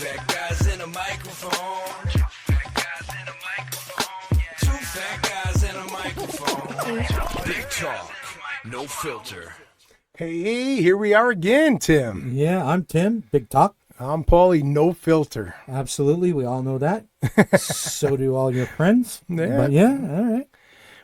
fat guys in a microphone. Two fat guys in a microphone. Two fat guys in a microphone. Big talk, no filter. Hey, here we are again, Tim. Yeah, I'm Tim, Big Talk. I'm Paulie, no filter. Absolutely, we all know that. So do all your friends. Yeah. But yeah, all right.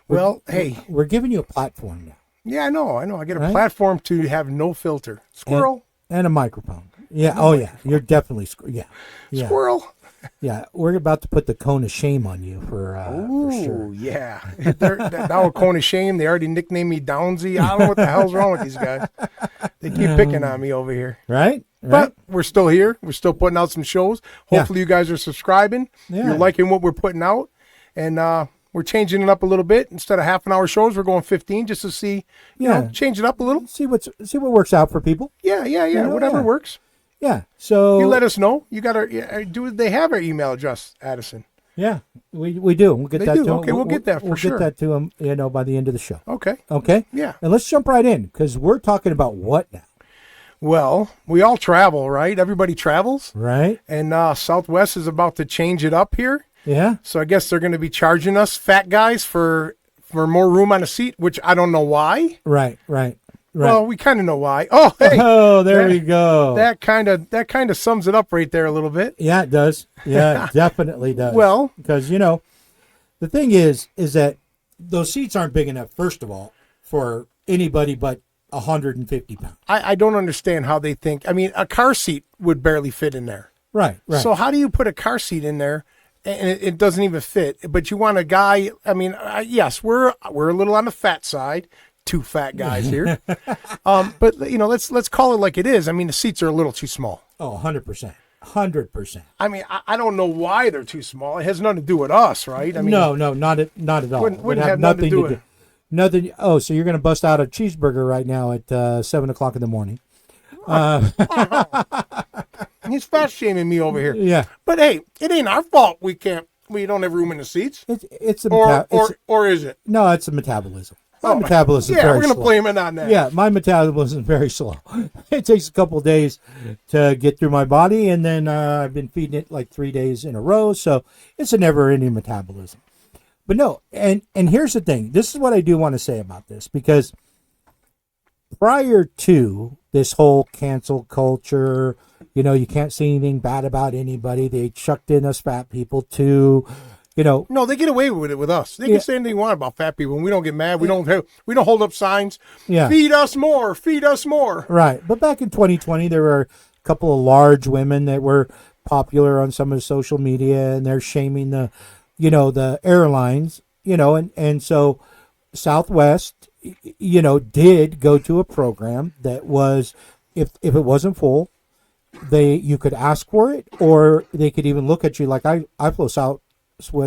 Well, hey. We're giving you a platform now. Yeah, I know. I get a Right? platform to have no filter. Squirrel. And a microphone. Yeah, oh yeah, you're definitely, yeah. Squirrel. Yeah, we're about to put the cone of shame on you for Ooh, sure. yeah. Now a cone of shame. They already nicknamed me Downsy. I don't know what the hell's wrong with these guys. They keep picking on me over here. Right? But we're still here. We're still putting out some shows. Hopefully you guys are subscribing. Yeah. You're liking what we're putting out. And we're changing it up a little bit. Instead of half an hour shows, we're going 15 just to see, you know, change it up a little. See what works out for people. Yeah. know, Whatever yeah. works. Yeah. So You let us know. You got our, they have our email address, Addison? Yeah, we do. We'll get They that do. to Okay, we'll get that for We'll sure. get that to them, by the end of the show. Okay. Okay? Yeah. And let's jump right in because we're talking about what now? Well, we all travel, right? Everybody travels. Right? And Southwest is about to change it up here. Yeah. So I guess they're going to be charging us fat guys for more room on a seat, which I don't know why. Right. Well, we kind of know why. Oh, hey. Oh, there we go. That kind of sums it up right there a little bit. Yeah, it does. Yeah, it definitely does. Well, because the thing is that those seats aren't big enough. First of all, for anybody but 150 pounds. I don't understand how they think. I mean, a car seat would barely fit in there. Right. So how do you put a car seat in there and it doesn't even fit? But you want a guy. I mean, yes, we're a little on the fat side. Two fat guys here. But let's call it like it is. I mean, the seats are a little too small. Oh, 100%. 100%. I mean, I don't know why they're too small. It has nothing to do with us, right? I mean, No, not at all. Wouldn't have nothing to do with it. Nothing. Oh, so you're going to bust out a cheeseburger right now at 7:00 in the morning? He's fat shaming me over here. Yeah. But hey, it ain't our fault. We don't have room in the seats. It's a Or is it? No, it's a metabolism. My Oh, metabolism is yeah, very we're gonna slow. blame it on that. Yeah, my metabolism is very slow. It takes a couple of days to get through my body, and then I've been feeding it like 3 days in a row, so it's a never-ending metabolism. But no, and here's the thing. This is what I do want to say about this, because prior to this whole cancel culture, you can't say anything bad about anybody. They chucked in us fat people too. No, they get away with it with us. They can say anything they want about fat people, and we don't get mad. We don't hold up signs. Yeah. Feed us more. Feed us more. Right. But back in 2020, there were a couple of large women that were popular on some of the social media, and they're shaming the airlines, and so Southwest, did go to a program that was, if it wasn't full, you could ask for it, or they could even look at you like I flew Southwest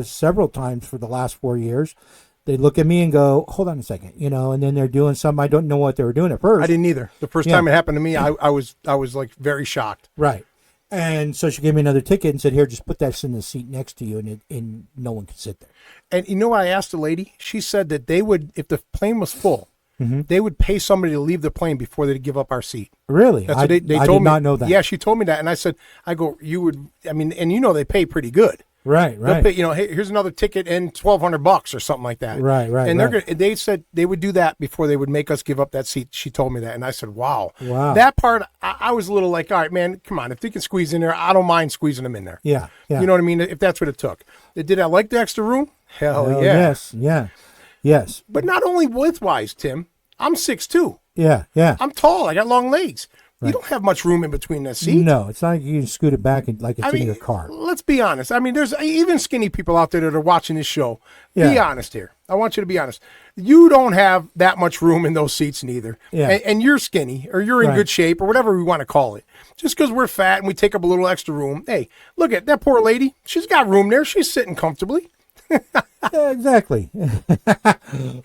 several times for the last 4 years. They look at me and go, hold on a second, and then they're doing something. I don't know what they were doing at first. I didn't either. The first time it happened to me, I was like very shocked. Right. And so she gave me another ticket and said, here, just put that in the seat next to you, and no one can sit there. And you know what I asked the lady? She said that they would, if the plane was full, they would pay somebody to leave the plane before they'd give up our seat. Really? That's what they I told did me. not know that. Yeah, she told me that. And I said, you would, I mean, and they pay pretty good. Right. They'll pay, hey, here's another ticket and $1,200 or something like that. Right. And they said they would do that before they would make us give up that seat. She told me that, and I said, "Wow." That part, I was a little like, "All right, man, come on. If they can squeeze in there, I don't mind squeezing them in there." Yeah. You know what I mean? If that's what it took. Did I like the extra room? Hell yeah. Yes. But not only width-wise, Tim. I'm 6'2". Yeah. I'm tall. I got long legs. You don't have much room in between that seat. No, it's not like you can scoot it back like it's in your car. Let's be honest. I mean, there's even skinny people out there that are watching this show. Yeah. Be honest here. I want you to be honest. You don't have that much room in those seats neither. Yeah. And you're skinny, or you're in good shape, or whatever we want to call it. Just because we're fat and we take up a little extra room. Hey, look at that poor lady. She's got room there. She's sitting comfortably. Yeah, exactly.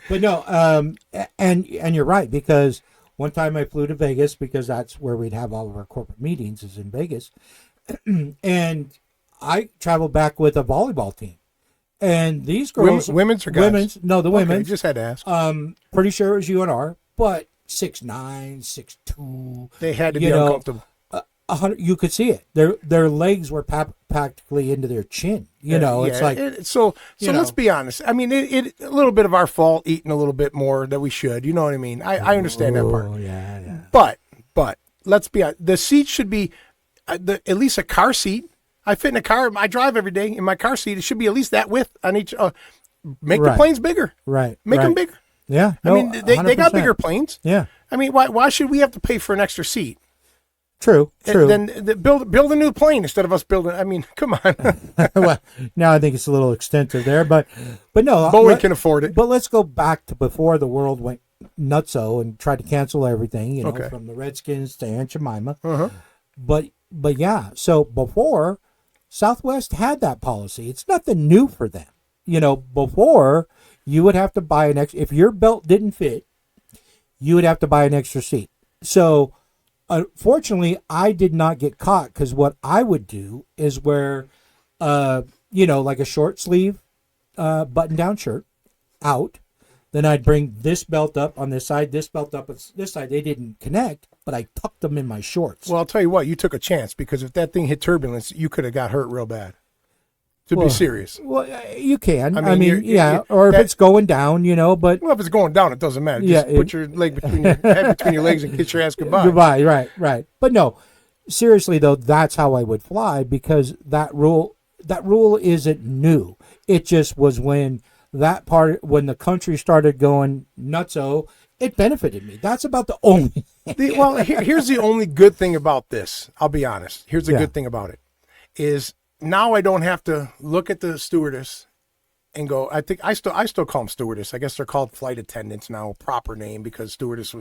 But no, and you're right, because one time I flew to Vegas, because that's where we'd have all of our corporate meetings, is in Vegas. And I traveled back with a volleyball team. And these girls... Women's or guys? Women's. No, the women's. Okay, just had to ask. Pretty sure it was UNR, but 6'9", 6'2". They had to be uncomfortable. You could see it. Their legs were practically into their chin. You know, it's like so. you Let's know. be honest. I mean, it a little bit of our fault eating a little bit more than we should. You know what I mean? I understand that part. Oh yeah. But let's be honest. The seat should be at least a car seat. I fit in a car. I drive every day in my car seat. It should be at least that width on each. Make the Right. planes bigger. Right. Make right. them bigger. Yeah. I No, mean, they got 100%. bigger planes. Yeah. I mean, why should we have to pay for an extra seat? True. Then build a new plane instead of us building. I mean, come on. Well, now I think it's a little extensive there, but no. Boeing can afford it. But let's go back to before the world went nutso and tried to cancel everything. You know, Okay. from the Redskins to Aunt Jemima. Uh-huh. But yeah. So before, Southwest had that policy. It's nothing new for them. You know, before you would have to buy an extra. If your belt didn't fit, you would have to buy an extra seat. So. Fortunately, I did not get caught because what I would do is wear, like a short sleeve button-down shirt out. Then I'd bring this belt up on this side, this belt up on this side. They didn't connect, but I tucked them in my shorts. Well, I'll tell you what. You took a chance because if that thing hit turbulence, you could have got hurt real bad. To Well, be serious. Well, you can. I I mean, mean, you're- yeah. you- Or if that- it's going down, but Well, if it's going down, it doesn't matter. Yeah, Just put your leg between your head between your legs and kiss your ass goodbye. goodbye. Right. But no, seriously though, that's how I would fly because that rule isn't new. It just was when when the country started going nutso, it benefited me. That's about the only. Here's the only good thing about this. I'll be honest. Here's the Yeah. good thing about it is now I don't have to look at the stewardess and go. I think I still call them stewardess. I guess they're called flight attendants now, proper name because stewardess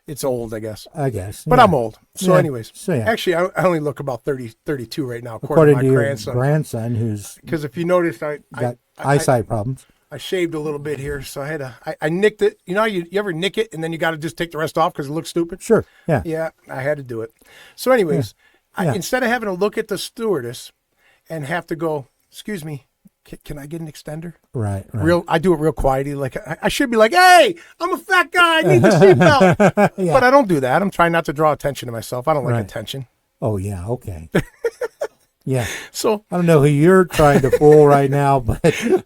it's old, I guess. I guess. But yeah. I'm old. So Yeah. anyways, So, yeah. actually I only look about 32 right now, According according to to my your grandson. grandson, who's Because if you noticed, I got eyesight problems. I shaved a little bit here, so I nicked it. You know, you ever nick it and then you got to just take the rest off because it looks stupid? Sure. Yeah. Yeah, I had to do it. So anyways, Yeah. instead of having to look at the stewardess and have to go, excuse me, can I get an extender? Right. I do it real quietly. Like I should be like, hey, I'm a fat guy. I need the seatbelt. Yeah. But I don't do that. I'm trying not to draw attention to myself. I don't like Right. attention. Oh yeah. Okay. Yeah. So I don't know who you're trying to fool right now, but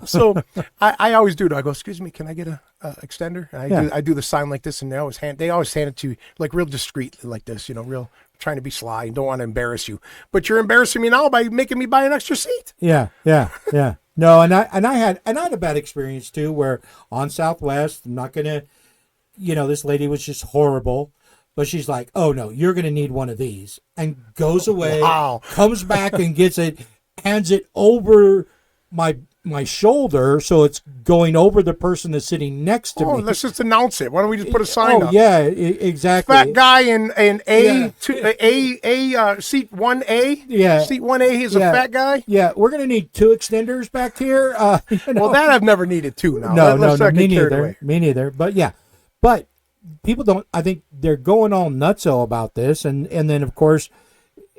So I always do it. I go, excuse me, can I get a extender? And Yeah. I do the sign like this, and they always hand it to you like real discreetly like this, real trying to be sly and don't want to embarrass you. But you're embarrassing me now by making me buy an extra seat. yeah. No, and I had a bad experience too, where on Southwest, I'm not gonna, this lady was just horrible, but she's like, oh no, you're gonna need one of these, and goes away, Wow. comes back and gets it, hands it over my shoulder, so it's going over the person that's sitting next to Oh, me. let's just announce it. Why don't we just put a sign Oh up? yeah, exactly. Fat guy in Yeah. seat 1A. Yeah. Seat 1A is Yeah. a fat guy. Yeah, we're gonna need 2 extenders back here. Well, that I've never needed two. Now, No, Let's not me get carried neither. away. Me neither. But yeah, but people don't. I think they're going all nutso about this, and then of course,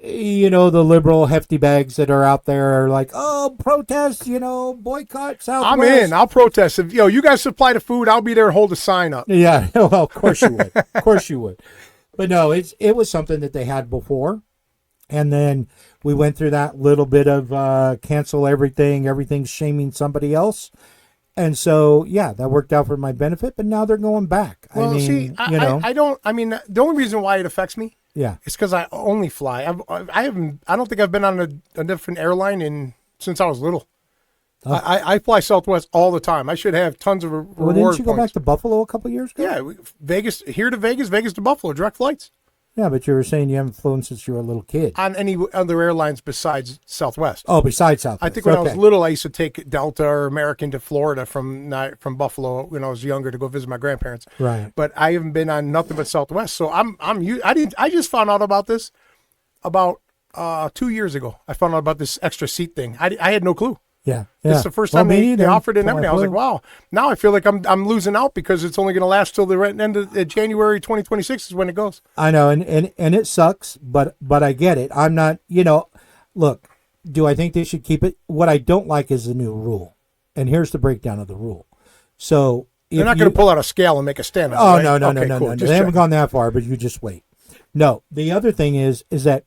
the liberal hefty bags that are out there are like, oh, protest, boycott Southwest. I'm in. I'll protest. If you guys supply the food, I'll be there and hold a sign up. Yeah, well, of course you would. Of course you would. But no, it was something that they had before, and then we went through that little bit of cancel everything's shaming somebody else. And so, yeah, that worked out for my benefit, but now they're going back. Well, I mean, see, I don't. I mean, the only reason why it affects me yeah. is because I only fly. I haven't. I don't think I've been on a different airline since I was little. I fly Southwest all the time. I should have tons of reward Well, didn't you go back points. to Buffalo a couple years ago? Yeah, Vegas here to Vegas, Vegas to Buffalo, direct flights Yeah, but you were saying you haven't flown since you were a little kid. on any other airlines besides Southwest. Oh, besides Southwest. I think when I was Okay. little, I used to take Delta or American to Florida from Buffalo when I was younger to go visit my grandparents. Right. But I haven't been on nothing but Southwest. So I just found out about this about 2 years ago. I found out about this extra seat thing. I had no clue. Yeah. It's yeah. the first Well, time me they neither. offered it and Well, everything. I was like, wow. Now I feel like I'm losing out because it's only going to last till the end of January 2026 is when it goes. I know, and it sucks, but I get it. I'm not, look, do I think they should keep it? What I don't like is the new rule. And here's the breakdown of the rule. So They're not going to pull out a scale and make a stand up. Oh, right? no. Okay, cool. They Just haven't check. gone that far, but you just wait. No, the other thing is that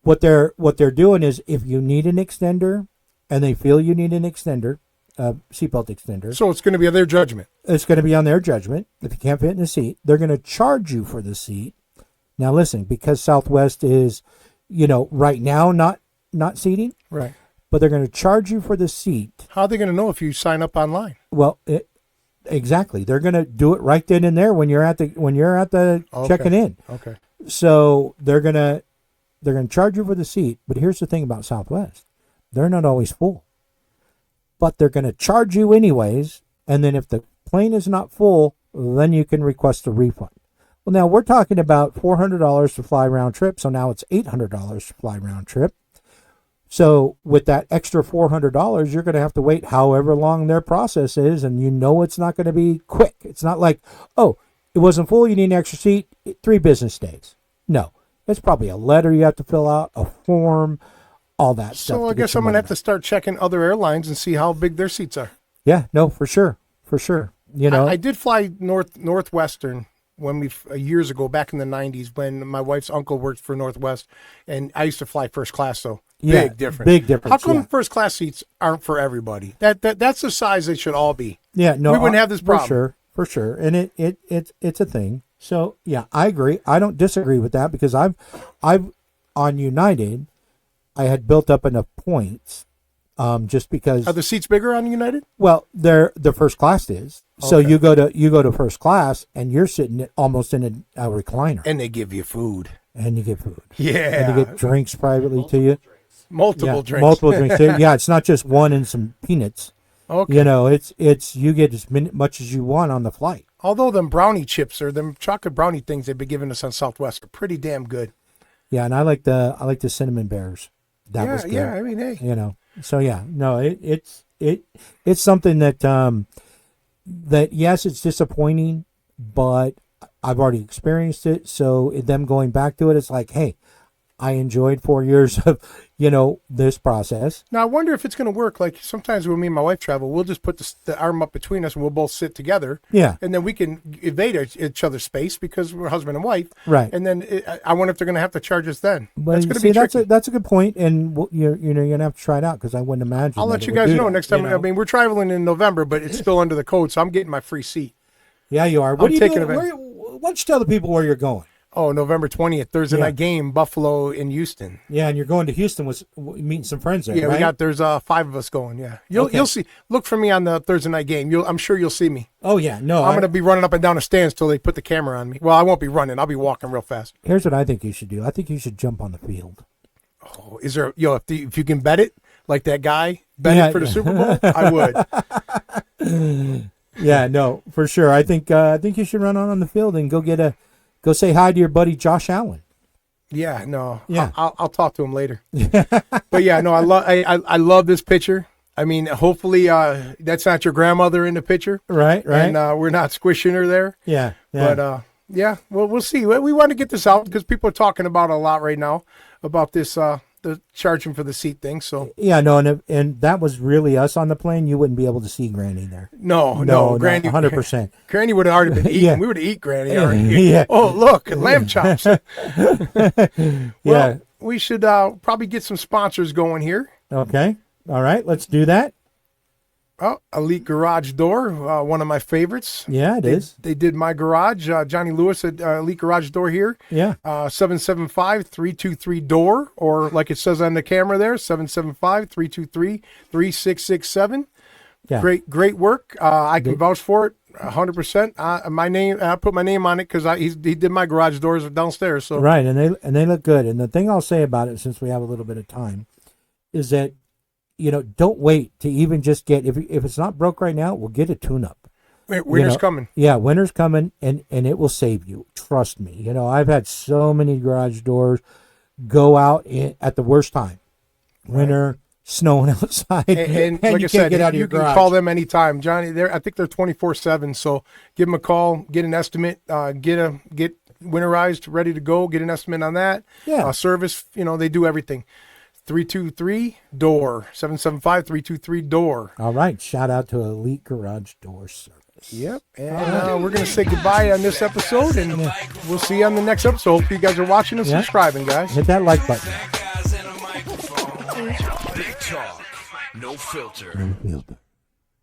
what they're doing is, if you need an extender and they feel you need an extender, seatbelt extender, So it's going to be their judgment. it's going to be on their judgment. If you can't fit in the seat, they're going to charge you for the seat. Now listen, because Southwest is, right now not seating, Right. but they're going to charge you for the seat. How are they going to know if you sign up online? Well, exactly. They're going to do it right then and there when you're at the Okay. checking in. Okay. So they're going to charge you for the seat. But here's the thing about Southwest: they're not always full, but they're going to charge you anyways. And then if the plane is not full, then you can request a refund. Well, now we're talking about $400 to fly round trip. So now it's $800 to fly round trip. So with that extra $400, you're going to have to wait however long their process is, and it's not going to be quick. It's not like, oh, it wasn't full, you need an extra seat, 3 business days. No, it's probably a letter you have to fill out, a form, all that stuff. So I guess I'm going to have to start checking other airlines and see how big their seats are. Yeah, no, for sure. I did fly Northwestern when years ago, back in the 90s, when my wife's uncle worked for Northwest, and I used to fly first class, though. Yeah, Big difference. big difference, How come yeah. first class seats aren't for everybody? That's the size they should all be. Yeah, no, we wouldn't have this problem. For sure, and it's a thing. So yeah, I agree. I don't disagree with that, because I've on United, I had built up enough points, just because. Are the seats bigger on United? Well, the first class is. So Okay. you go to first class, and you're sitting almost in a recliner, And they give you food. and you get food, Yeah. and you get drinks privately to you. Multiple drinks. Multiple drinks. Yeah, it's not just one and some peanuts. Okay. It's you get as much as you want on the flight. Although them brownie chips or them chocolate brownie things they've been giving us on Southwest are pretty damn good. Yeah, and I like the cinnamon bears. That was good. Yeah. I mean, hey. So yeah, no, it's something that that yes, it's disappointing, but I've already experienced it. So them going back to it, it's like, hey, I enjoyed 4 years of this process. Now I wonder if it's going to work. Like sometimes when me and my wife travel, we'll just put the arm up between us and we'll both sit together. Yeah. And then we can invade each other's space because we're husband and wife. Right. And then I wonder if they're going to have to charge us then. But That's going to be tricky. that's a good point, and you're gonna have to try it out, because I wouldn't imagine. I'll that let it you would guys do know that, next time. I mean, we're traveling in November, but it's still under the code, so I'm getting my free seat. Yeah, you are. What I'm are you taking doing? Why don't you tell the people where you're going? Oh, November 20th, Thursday Yeah. night game, Buffalo in Houston. Yeah, and you're going to Houston with meeting some friends there, Yeah, right? there's 5 of us going. Yeah, you'll Okay. you'll see. Look for me on the Thursday night game. I'm sure you'll see me. Oh yeah, no. I'm gonna be running up and down the stands till they put the camera on me. Well, I won't be running. I'll be walking real fast. Here's what I think you should do. I think you should jump on the field. Oh, is there if you can bet it like that guy bet Yeah, it for the yeah. Super Bowl? I would. Yeah, no, for sure. I think you should run on the field and go say hi to your buddy Josh Allen. Yeah, no. Yeah. I'll talk to him later. But yeah, no, I love this picture. I mean, hopefully that's not your grandmother in the picture, Right. and we're not squishing her there. Yeah. But yeah, well, we'll see. We want to get this out because people are talking about it a lot right now about this the charging for the seat thing. So yeah, no, and that was really us on the plane. You wouldn't be able to see Granny there. no, Granny, 100%. Granny would have already been eaten. Yeah. We would have eaten Granny already. Yeah. Oh, look, lamb chops. Yeah. Well, we should probably get some sponsors going here. Okay. All right. Let's do that. Oh, Elite Garage Door, one of my favorites. Yeah, it is. They did my garage. Johnny Lewis at Elite Garage Door here. Yeah. 775-323-DOOR, or like it says on the camera there, 775-323-3667. Yeah. Great work. I can vouch for it 100%. My name, I put my name on it because he did my garage doors downstairs. So Right, and they look good. And the thing I'll say about it, since we have a little bit of time, is that don't wait to even just get if it's not broke right now, we'll get a tune-up. winter's coming. Yeah, winter's coming, and it will save you. Trust me. I've had so many garage doors go out at the worst time, winter, snowing outside, And like you I said, can't get out of you your can garage. call them anytime, Johnny. I think they're 24/7. So give them a call, get an estimate, get winterized, ready to go. Get an estimate on that. Yeah. Service. They do everything. 323-DOOR, 775-323-DOOR. All right, shout out to Elite Garage Door Service. Yep. And we're going to say goodbye on this episode, and we'll see you on the next episode. Hope you guys are watching and Yeah. subscribing, guys. Hit that like button. Fat guys Big talk, no filter.